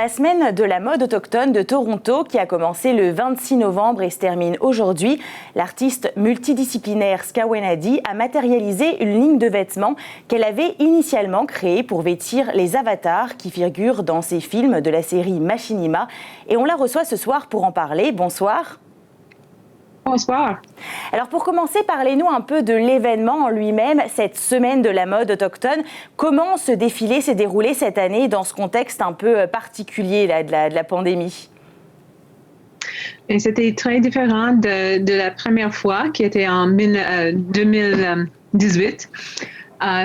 La semaine de la mode autochtone de Toronto, qui a commencé le 26 novembre et se termine aujourd'hui, l'artiste multidisciplinaire Skawenady a matérialisé une ligne de vêtements qu'elle avait initialement créée pour vêtir les avatars qui figurent dans ses films de la série Machinima. Et on la reçoit ce soir pour en parler. Bonsoir. Bonsoir. Alors pour commencer, parlez-nous un peu de l'événement en lui-même, cette semaine de la mode autochtone. Comment ce défilé s'est déroulé cette année dans ce contexte un peu particulier là, de la pandémie? C'était très différent de la première fois qui était en 2018.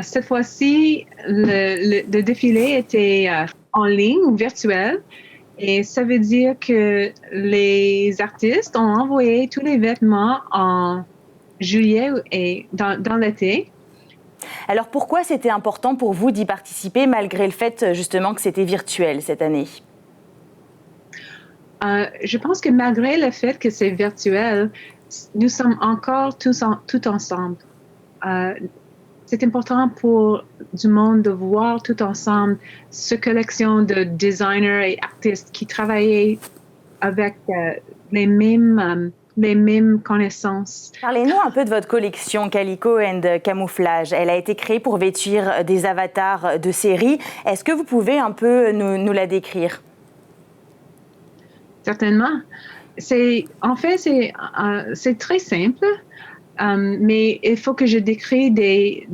Cette fois-ci, le défilé était en ligne ou virtuel. Et ça veut dire que les artistes ont envoyé tous les vêtements en juillet et dans l'été. Alors pourquoi c'était important pour vous d'y participer malgré le fait justement que c'était virtuel cette année? Je pense que malgré le fait que c'est virtuel, nous sommes encore tout ensemble. C'est important pour du monde de voir tout ensemble cette collection de designers et artistes qui travaillaient avec les mêmes connaissances. Parlez-nous un peu de votre collection Calico and Camouflage. Elle a été créée pour vêtir des avatars de série. Est-ce que vous pouvez un peu nous la décrire? Certainement. C'est très simple. Mais il faut que je décris des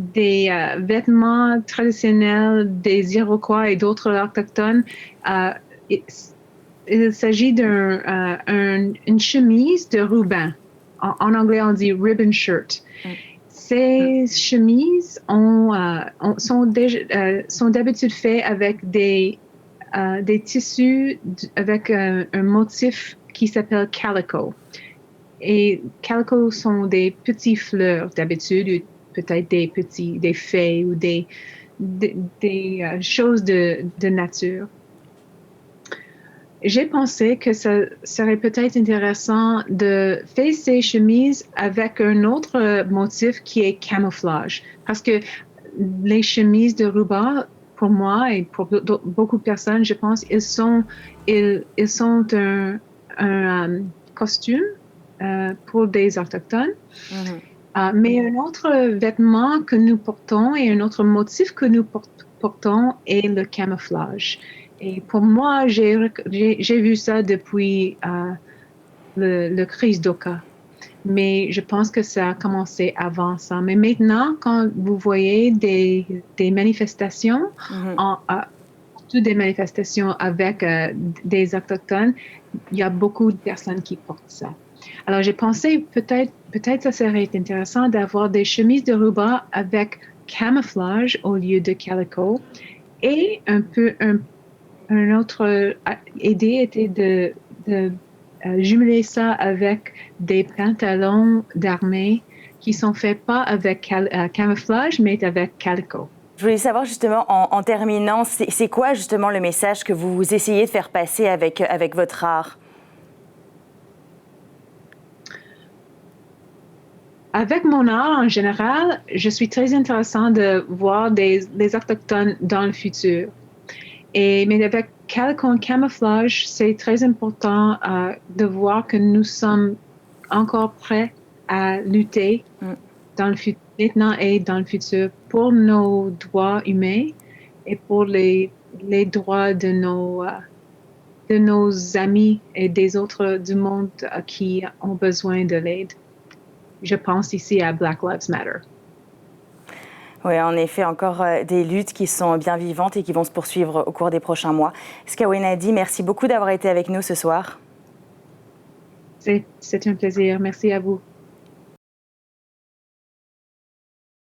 vêtements traditionnels des Iroquois et d'autres autochtones. Il s'agit d'une chemise de ruban. En anglais, on dit ribbon shirt. Ces chemises sont d'habitude faites avec des tissus avec un motif qui s'appelle calico. Et calico sont des petits fleurs d'habitude, peut-être des fées ou des choses de nature. J'ai pensé que ça serait peut-être intéressant de faire ces chemises avec un autre motif qui est camouflage. Parce que les chemises de ruban, pour moi et pour beaucoup de personnes, je pense, ils sont un costume pour des autochtones. Mais un autre vêtement que nous portons et un autre motif que nous portons est le camouflage. Et pour moi, j'ai vu ça depuis le crise d'Oka. Mais je pense que ça a commencé avant ça. Mais maintenant, quand vous voyez des manifestations, toutes des manifestations avec des autochtones, il y a beaucoup de personnes qui portent ça. Alors, j'ai pensé peut-être ça serait intéressant d'avoir des chemises de ruban avec camouflage au lieu de calico. Et une autre idée était de jumeler ça avec des pantalons d'armée qui sont faits pas avec camouflage, mais avec calico. Je voulais savoir justement, en terminant, c'est quoi justement le message que vous essayez de faire passer avec votre art? Avec mon art en général, je suis très intéressante de voir les autochtones dans le futur. Mais avec Calico Camouflage, c'est très important de voir que nous sommes encore prêts à lutter dans le futur, maintenant et dans le futur, pour nos droits humains et pour les droits de nos amis et des autres du monde qui ont besoin de l'aide. Je pense ici à Black Lives Matter. Oui, en effet, encore des luttes qui sont bien vivantes et qui vont se poursuivre au cours des prochains mois. Skawenady, merci beaucoup d'avoir été avec nous ce soir. C'est un plaisir. Merci à vous.